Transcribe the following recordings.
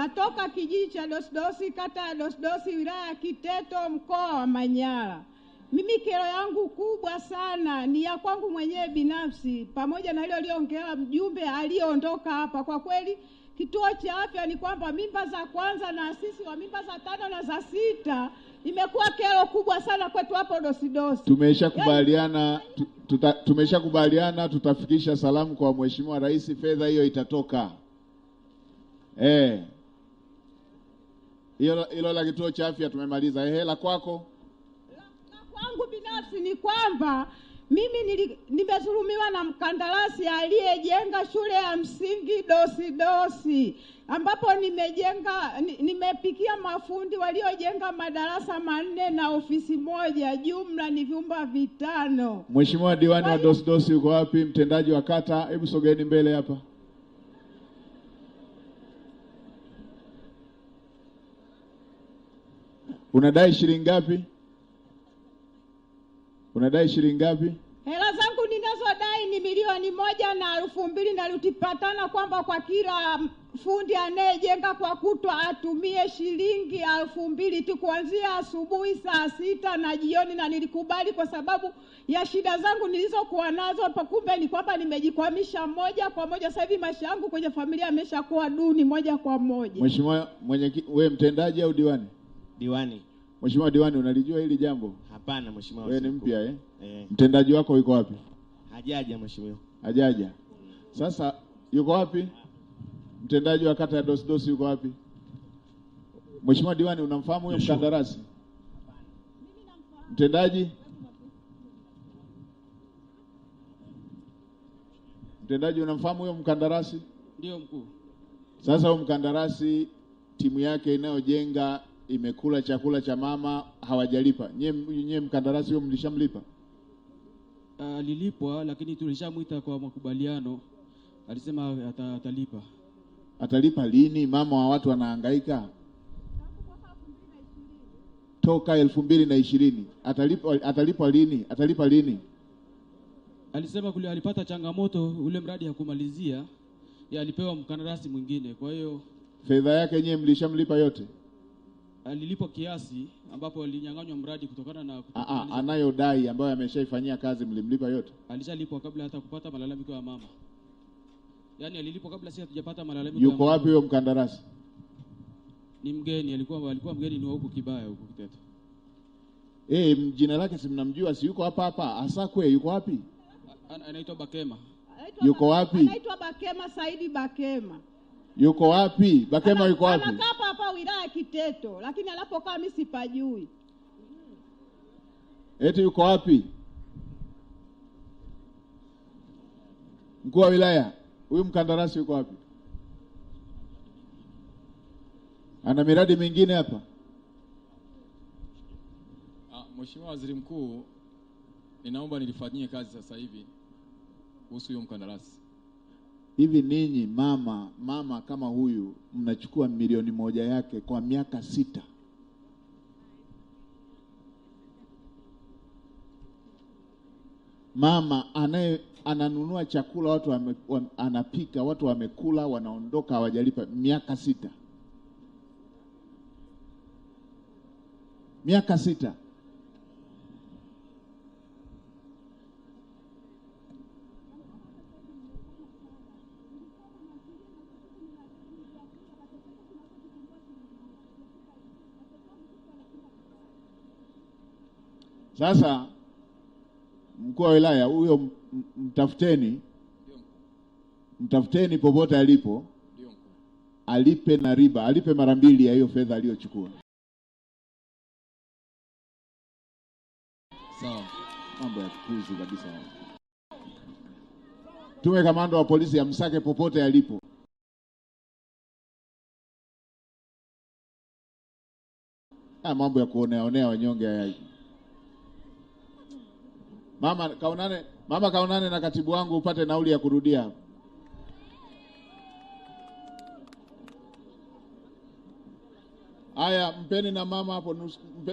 Natoka kijiji cha Dosdosi, kata ya Dosdosi, wilaya ya Kiteto, mkoa wa Manyara. Mimi kero yangu kubwa sana ni ya kwangu mwenyewe binafsi, pamoja na ile aliyoongea mjumbe aliyoondoka hapa. Kwa kweli kituo cha afya ni kwamba mimba za kwanza na sisi wa mimba za 5 na za 6 imekuwa kero kubwa sana kwetu hapo Dosdosi. Tumeshakubaliana tutafikisha salamu kwa Mheshimiwa Rais, fedha hiyo itatoka. Hilo la kituo cha afya tumemaliza. La kwako? La kwangu binafsi ni kwamba mimi nimezulumiwa na mkandarasi aliyejenga shule ya msingi Dosdosi, ambapo nimepikia mafundi waliojenga madarasa 4 na ofisi moja, jumla ni vyumba 5. Mheshimiwa diwani wa Dosdosi yuko wapi? Mtendaji wa kata, hebu sogeeni mbele hapa. Unadai shilingi ngapi? Unadai shilingi ngapi? Hela zangu ninazodai ni 1,200,000 na lutipatana kwamba kwa kila fundi anayejenga kwa kutwa atumie shilingi 2,000 tu kuanzia asubuhi saa 6 na jioni, na nilikubali kwa sababu ya shida zangu nilizokuwa nazo. Kumbe ni kwamba nimejikwamisha moja kwa moja. Sasa hivi maisha yangu kwenye familia yameshakuwa duni moja kwa moja. Mheshimiwa wewe mtendaji au diwani? Diwani. Mheshimiwa diwani, unalijua hili jambo? Hapana mheshimiwa. Wewe ni mpya Mtendaji wako yuko wapi? Hajaja mheshimiwa. Hajaja. Sasa yuko wapi? Mtendaji wa kata ya Dosdosi yuko wapi? Mheshimiwa diwani, unamfahamu huyo mkandarasi? Mtendaji? Mtendaji, unamfahamu huyo mkandarasi? Ndio mkuu. Sasa huyo mkandarasi timu yake inayojenga imekula chakula cha mama, hawajalipa. Nyie mkandarasi huyo mlishamlipa? Alilipwa lakini tulishamuita kwa makubaliano. Alisema atalipa. Atalipa lini? Mama wa watu wanahangaika. Toka 2020. Atalipa lini? Atalipa lini? Alisema kule alipata changamoto ule mradi ya kumalizia, alipewa mkandarasi mwingine. Kwa hiyo fedha yake nyie mlishamlipa yote? Alilipo kiasi ambapo alinyang'anywa mradi kutokana na anayodai ambayo ameshaifanyia kazi, mlimlipa yote? Alishalipwa kabla hata kupata malalamiko ya mama. Yaani alilipwa kabla sisi hatujapata malalamiko. Yuko wapi huyo mkandarasi? Ni mgeni, alikuwa mgeni ni wa huko Kibaya huko Kiteto. Jina lake si mnamjua, si yuko hapa Asakwe? Yuko wapi? Anaitwa Bakema. Yuko wapi? Anaitwa Bakema Saidi Bakema. Yuko wapi? Bakema yuko wapi? Anakaa hapa wilaya ya Kiteto, lakini anapokaa mimi sipajui. Eti yuko wapi? Mkuu wa wilaya, huyu mkandarasi yuko wapi? Ana miradi mingine hapa? Mheshimiwa Waziri Mkuu, ninaomba nilifanyie kazi sasa hivi kuhusu huyo mkandarasi. Hivi ninyi mama kama huyu mnachukua 1,000,000 yake kwa miaka 6. Mama ananunua chakula, watu anapika, watu wamekula, wanaondoka, hawajalipa miaka 6. Miaka 6. Sasa mkuu wa wilaya huyo mtafuteni popote alipo, alipe na riba, alipe mara 2 ya hiyo fedha aliyochukua. Sawa. Mambo ya kukuzi kabisa. Tume kamanda wa polisi amsake popote alipo. Mambo ya kuonea wanyonge haya. Mama kaonane na katibu wangu upate nauli ya kurudia. Haya, mpeni na mama hapo,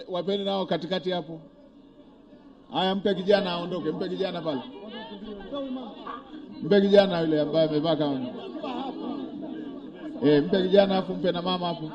wapeni nao katikati hapo. Haya, mpe kijana aondoke, mpe kijana pale. Mpe kijana yule ambaye amevaa kama Mpe kijana afu mpe na mama hapo.